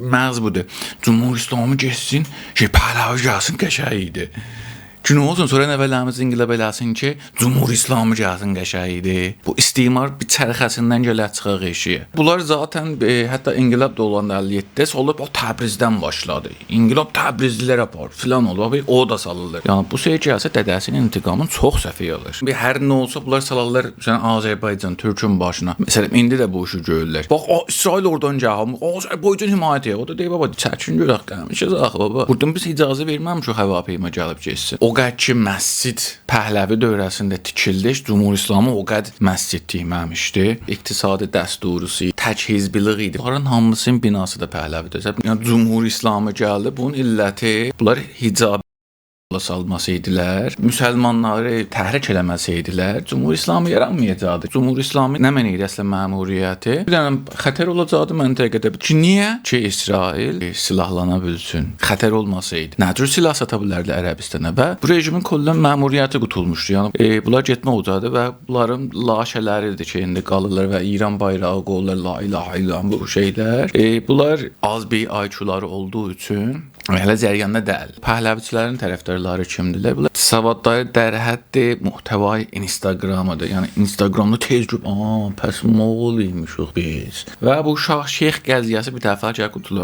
məhz budur. Cumhur İslamı geçsin, Pəhləvi gəlsin qəşəng idi. Gün olsun sonra nəvələrimiz inqilab eləsin ki, Cumhur İslamı gəlsin qəşəng idi. Bu istimar bir çərxəsindən gələ çıxaq eşiyə. Bunlar zaten hətta inqilab da olanda 57-də olub o Təbrizdən başladı. İnqilab Təbrizlilər apar filan olub, o da salırlar. Yəni bu şey gəlsə dədəsinin intiqamını çox səfih alır. Bir hər nə olsa bunlar salarlar Azərbaycan, Türkün başına. Məsələn indi də bu işi görürlər. Bax İsrail oradan gəlir, Azərbaycan himayət edir. O da deyir baba, çəkin görək gəlmişiz axı baba. Buradan biz icazə verməmiş o hava peyma gəlib keçsin. O qədər ki məscid Pəhləvi dövrəsində tikildi, Cumhur İslamı o qədər məscid tikməmişdi. İqtisadi dəsturusu, təchizbilik idi. Bunların hamısının binası da Pəhləvidir. Yəni Cumhur İslamı gəldi. Bunun illəti bunlar hicab salmasaydılar, müsəlmanları təhrik eləməsəydilər, Cumhur İslamı yaranmayacaqdı. Cumhur İslamı nə mənə idi əslən məmuriyyəti? Bir dənə xətər olacaqdı məntəqədə. Ki, niyə? Ki, İsrail silahlana bilsin. Xətər olmasaydı. Nə cür silah sata bilərdi Ərəbistana və bu rejimin kollan məmuriyyəti qutulmuşdu. Yəni bunlar getmə olacaqdı və bunların laşələridir ki, indi qalırlar və İran bayrağı qoyurlar, la ilahə illallah bu şeylər. Bunlar az bir IQ-ları olduğu üçün hələ cəryanında deyil. Pəhləviçilərin tərəfdarları kimdirlər? Bunlar savadları dərhəddi muhtəvai Instagramıdır. Yəni Instagramda tez görüb, pəs moğol imişik biz. Və bu Şah Şeyx qəziyyəsi bir dəfə qutulur.